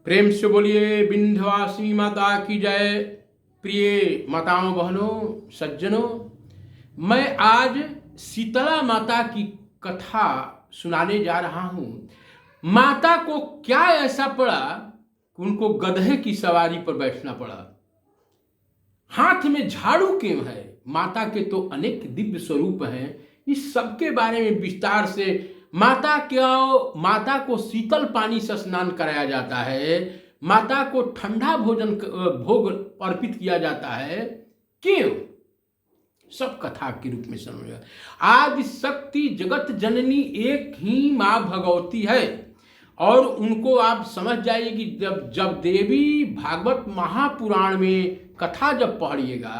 प्रेम से बोलिए विंध्यवासिनी माता की जय। प्रिय माताओं बहनों सज्जनों, मैं आज शीतला माता की कथा सुनाने जा रहा हूँ। माता को क्या ऐसा पड़ा कि उनको गधे की सवारी पर बैठना पड़ा। हाथ में झाड़ू क्यों है? माता के तो अनेक दिव्य स्वरूप हैं। इस सब के बारे में विस्तार से माता को शीतल पानी से स्नान कराया जाता है, माता को ठंडा भोग अर्पित किया जाता है। क्यों? सब कथा के रूप में समझिएगा। आज शक्ति जगत जननी एक ही माँ भगवती है और उनको आप समझ जाइए कि जब देवी भागवत महापुराण में कथा जब पढ़िएगा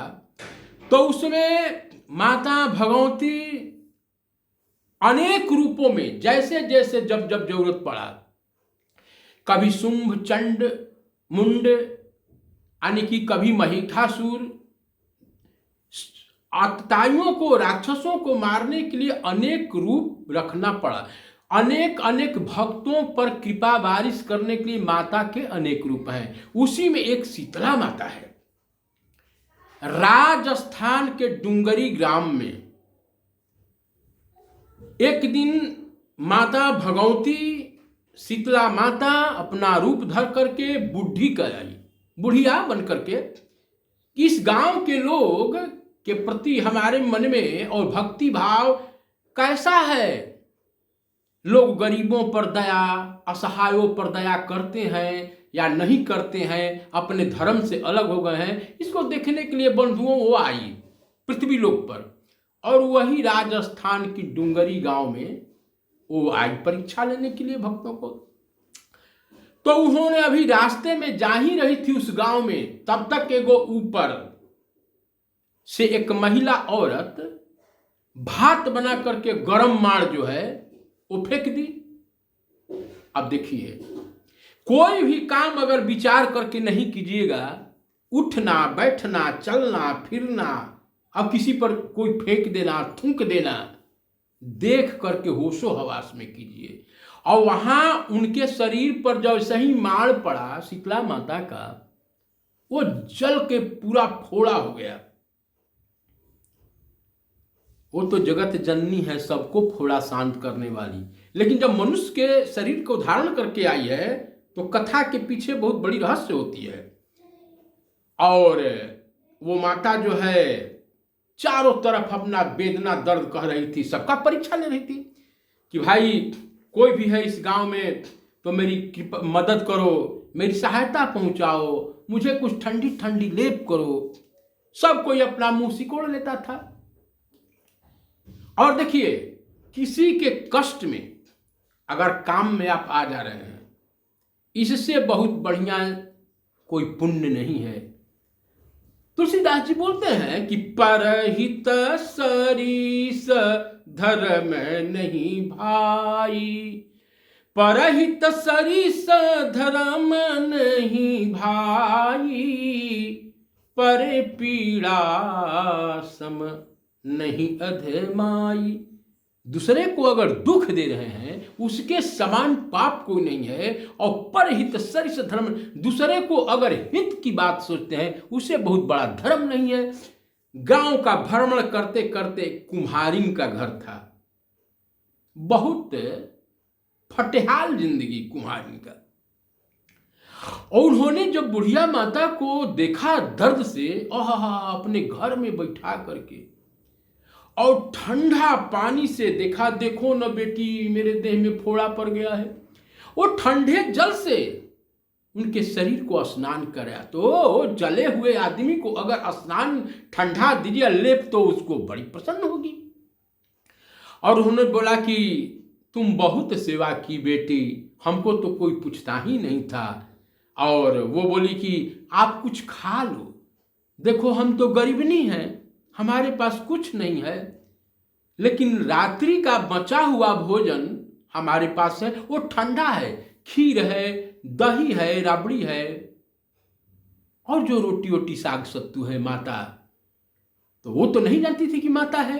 तो उसमें माता भगवती अनेक रूपों में जैसे जैसे जब जब जरूरत पड़ा, कभी शुंभ चंड मुंड यानी कि कभी महिषासुर, आतताइयों को राक्षसों को मारने के लिए अनेक रूप रखना पड़ा। अनेक अनेक भक्तों पर कृपा बारिश करने के लिए माता के अनेक रूप हैं। उसी में एक शीतला माता है। राजस्थान के डूंगरी ग्राम में एक दिन माता भगवती शीतला माता अपना रूप धर करके बुढ़िया बन करके इस गांव के लोग के प्रति हमारे मन में और भक्ति भाव कैसा है। लोग गरीबों पर दया, असहायों पर दया करते हैं या नहीं करते हैं, अपने धर्म से अलग हो गए हैं, इसको देखने के लिए बंधुओं वो आई पृथ्वी लोक पर। और वही राजस्थान की डूंगरी गांव में वो आई परीक्षा लेने के लिए भक्तों को। तो उन्होंने अभी रास्ते में जा ही रही थी उस गांव में, तब तक एगो ऊपर से एक महिला औरत भात बना करके गरम माड़ जो है वो फेंक दी। अब देखिए, कोई भी काम अगर विचार करके नहीं कीजिएगा, उठना बैठना चलना फिरना, अब किसी पर कोई फेंक देना थूक देना, देख करके होशो हवास में कीजिए। और वहां उनके शरीर पर जब सही माड़ पड़ा शीतला माता का, वो जल के पूरा फोड़ा हो गया। वो तो जगत जननी है, सबको फोड़ा शांत करने वाली। लेकिन जब मनुष्य के शरीर को धारण करके आई है तो कथा के पीछे बहुत बड़ी रहस्य होती है। और वो माता जो है चारों तरफ अपना वेदना दर्द कह रही थी, सबका परीक्षा ले रही थी कि भाई कोई भी है इस गांव में तो मेरी मदद करो, मेरी सहायता पहुंचाओ, मुझे कुछ ठंडी ठंडी लेप करो। सब कोई अपना मुंह सिकोड़ लेता था। और देखिए, किसी के कष्ट में अगर काम में आप आ जा रहे हैं, इससे बहुत बढ़िया कोई पुण्य नहीं है। तुलसीदास जी बोलते हैं कि परहित सरिस धर्म नहीं भाई, परहित सरिस धर्म नहीं भाई, परे पीड़ा सम नहीं अधमाई। दूसरे को अगर दुख दे रहे हैं उसके समान पाप कोई नहीं है। और परहित सरिस धर्म, दूसरे को अगर हित की बात सोचते हैं उसे बहुत बड़ा धर्म नहीं है। गांव का भ्रमण करते करते कुम्हारिन का घर था, बहुत फटेहाल जिंदगी कुम्हारिन का। और उन्होंने जब बुढ़िया माता को देखा दर्द से, अपने घर में बैठा करके और ठंडा पानी से देखा, देखो न बेटी मेरे देह में फोड़ा पड़ गया है। वो ठंडे जल से उनके शरीर को स्नान कराया। तो जले हुए आदमी को अगर स्नान ठंडा दीजिए लेप तो उसको बड़ी प्रसन्न होगी। और उन्होंने बोला कि तुम बहुत सेवा की बेटी, हमको तो कोई पूछता ही नहीं था। और वो बोली कि आप कुछ खा लो, देखो हम तो गरीबनी हैं, हमारे पास कुछ नहीं है, लेकिन रात्रि का बचा हुआ भोजन हमारे पास है, वो ठंडा है, खीर है, दही है, राबड़ी है, और जो रोटी वोटी साग सत्तू है माता। तो वो तो नहीं जानती थी कि माता है।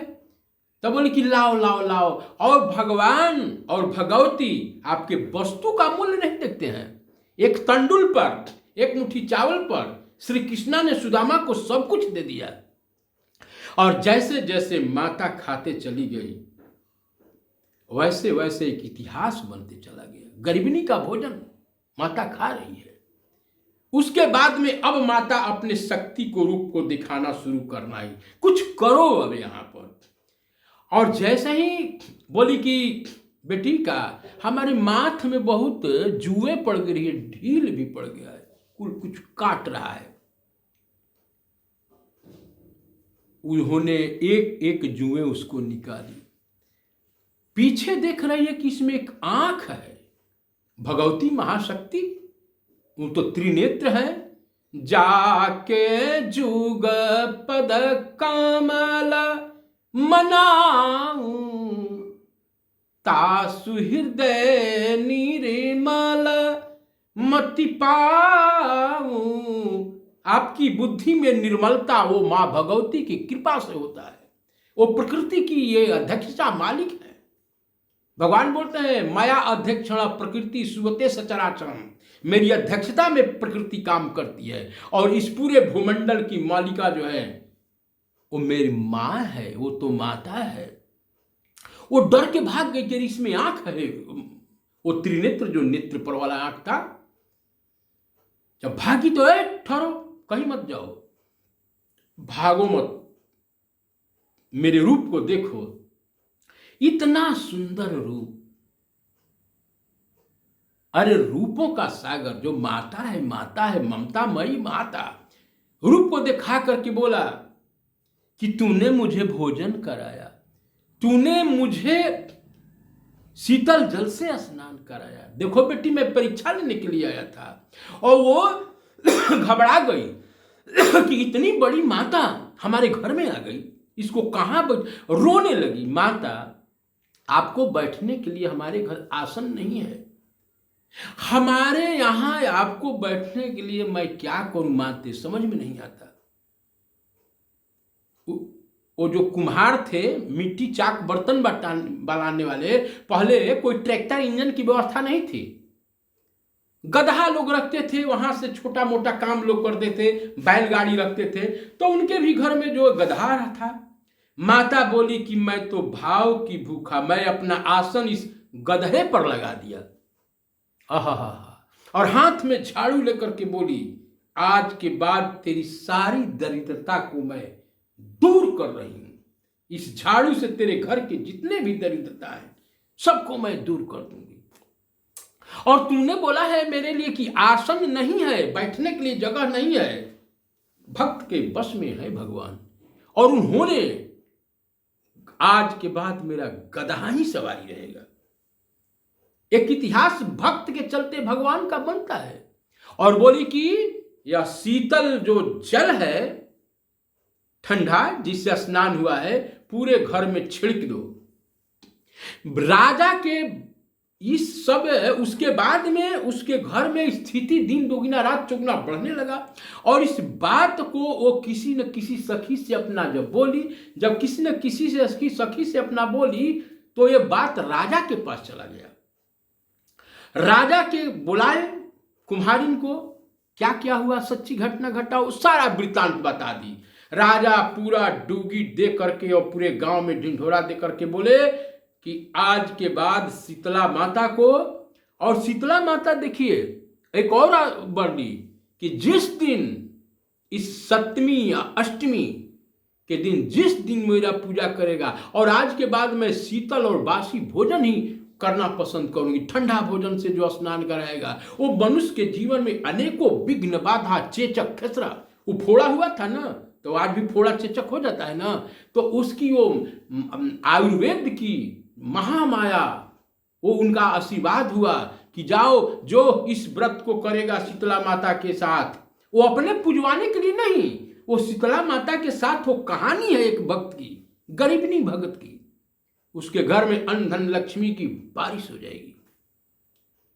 तब बोले कि लाओ लाओ लाओ। और भगवान और भगवती आपके वस्तु का मूल्य नहीं देखते हैं, एक तंडुल पर, एक मुट्ठी चावल पर श्री कृष्णा ने सुदामा को सब कुछ दे दिया। और जैसे जैसे माता खाते चली गई, वैसे वैसे एक इतिहास बनते चला गया। गरीबनी का भोजन माता खा रही है। उसके बाद में अब माता अपने शक्ति को, रूप को दिखाना शुरू करना ही, कुछ करो अब यहां पर। और जैसे ही बोली कि बेटी का हमारे माथ में बहुत जुए पड़ गई है, ढील भी पड़ गया है, कुछ काट रहा है। उन्होंने एक एक जुए उसको निकाली। पीछे देख रही है कि इसमें एक आंख है। भगवती महाशक्ति, वो तो त्रिनेत्र है। जाके जुग पद कमल मनाऊं, तासु हृदय निर्मल मति पाऊं। आपकी बुद्धि में निर्मलता वो मां भगवती की कृपा से होता है। वो प्रकृति की ये अध्यक्षता मालिक है। भगवान बोलते हैं माया अध्यक्षण प्रकृति सुवते सचराचरम। मेरी अध्यक्षता में प्रकृति काम करती है और इस पूरे भूमंडल की मालिका जो है वो मेरी माँ है, वो तो माता है। वो डर के भाग गई कि इसमें आंख है, वो त्रिनेत्र जो नेत्र पर वाला आंख था। जब भागी तो ठहरो, कहीं मत जाओ, भागो मत, मेरे रूप को देखो। इतना सुंदर रूप, अरे रूपों का सागर जो माता है, माता है, ममता मई माता। रूप को दिखा करके बोला कि तूने मुझे भोजन कराया, तूने मुझे शीतल जल से स्नान कराया। देखो बेटी, मैं परीक्षा लेने के लिए आया था और वो घबरा गई कि इतनी बड़ी माता हमारे घर में आ गई, इसको कहां रोने लगी। माता, आपको बैठने के लिए हमारे घर आसन नहीं है, हमारे यहां आपको बैठने के लिए मैं क्या करूं माते, समझ में नहीं आता। वो जो कुम्हार थे, मिट्टी चाक बर्तन बनाने वाले, पहले कोई ट्रैक्टर इंजन की व्यवस्था नहीं थी। गधा लोग रखते थे, वहां से छोटा मोटा काम लोग करते थे, बैलगाड़ी रखते थे। तो उनके भी घर में जो गधा था। माता बोली कि मैं तो भाव की भूखा, मैं अपना आसन इस गधे पर लगा दिया। आहा, और हाथ में झाड़ू लेकर के बोली, आज के बाद तेरी सारी दरिद्रता को मैं दूर कर रही हूं। इस झाड़ू से तेरे घर के जितने भी दरिद्रता है सबको मैं दूर कर दूंगी। और तूने बोला है मेरे लिए कि आसन नहीं है, बैठने के लिए जगह नहीं है। भक्त के बस में है भगवान, और उन्होंने आज के बाद मेरा गधा ही सवारी रहेगा। एक इतिहास भक्त के चलते भगवान का बनता है। और बोली कि यह शीतल जो जल है, ठंडा जिससे स्नान हुआ है, पूरे घर में छिड़क दो। राजा के इस सब, उसके बाद में उसके घर में स्थिति दिन दोगुना रात चौगुना बढ़ने लगा। और इस बात को वो किसी न किसी सखी से अपना जब बोली, जब किसी न किसी से सखी से अपना बोली, तो ये बात राजा के पास चला गया। राजा के बुलाए कुम्हारिन को, क्या क्या हुआ, सच्ची घटना घटा, सारा वृत्तांत बता दी। राजा पूरा डूगी दे करके और पूरे गांव में ढिंढोरा दे करके बोले कि आज के बाद शीतला माता को, और शीतला माता देखिए एक और वर्णी कि जिस दिन इस सप्तमी या अष्टमी के दिन जिस दिन मेरा पूजा करेगा, और आज के बाद मैं शीतल और बासी भोजन ही करना पसंद करूंगी, ठंडा भोजन से जो स्नान कराएगा, वो मनुष्य के जीवन में अनेकों विघ्न बाधा चेचक खसरा, वो फोड़ा हुआ था ना, तो आज भी फोड़ा चेचक हो जाता है ना। तो उसकी वो आयुर्वेद की महामाया, वो उनका आशीर्वाद हुआ कि जाओ, जो इस व्रत को करेगा शीतला माता के साथ, वो अपने पुजवाने के लिए नहीं, वो शीतला माता के साथ, वो कहानी है एक भक्त की, गरीबनी भगत की, उसके घर में अन्न धन लक्ष्मी की बारिश हो जाएगी।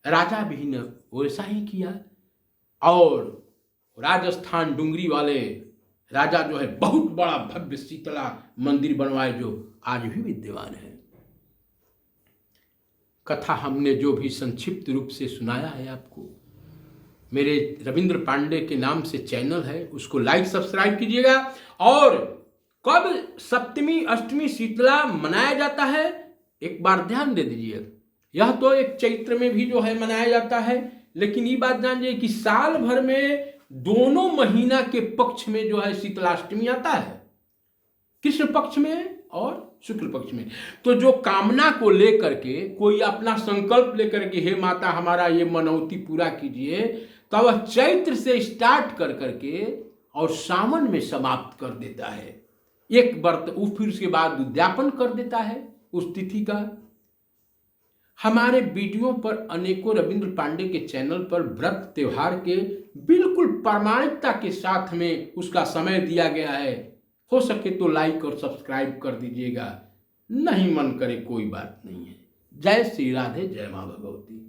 राजा भी ने वैसा ही किया। और राजस्थान डुंगरी वाले राजा जो है बहुत बड़ा भव्य शीतला मंदिर बनवाए, जो आज भी विद्यमान है। कथा हमने जो भी संक्षिप्त रूप से सुनाया है आपको, मेरे रविंद्र पांडे के नाम से चैनल है, उसको लाइक सब्सक्राइब कीजिएगा। और कब सप्तमी अष्टमी शीतला मनाया जाता है एक बार ध्यान दे दीजिए। यह तो एक चैत्र में भी जो है मनाया जाता है, लेकिन ये बात जानिए कि साल भर में दोनों महीना के पक्ष में जो है शीतलाष्टमी आता है, कृष्ण पक्ष में और शुक्ल पक्ष में। तो जो कामना को लेकर के कोई अपना संकल्प लेकर के हे माता हमारा ये मनौती पूरा कीजिए, तो वह चैत्र से स्टार्ट कर करके और सावन में समाप्त कर देता है। एक व्रत फिर उसके बाद उद्यापन कर देता है उस तिथि का। हमारे वीडियो पर अनेकों रविंद्र पांडे के चैनल पर व्रत त्योहार के बिल्कुल प्रामाणिकता के साथ में उसका समय दिया गया है। हो सके तो लाइक और सब्सक्राइब कर दीजिएगा, नहीं मन करे कोई बात नहीं है। जय श्री राधे, जय मां भगवती।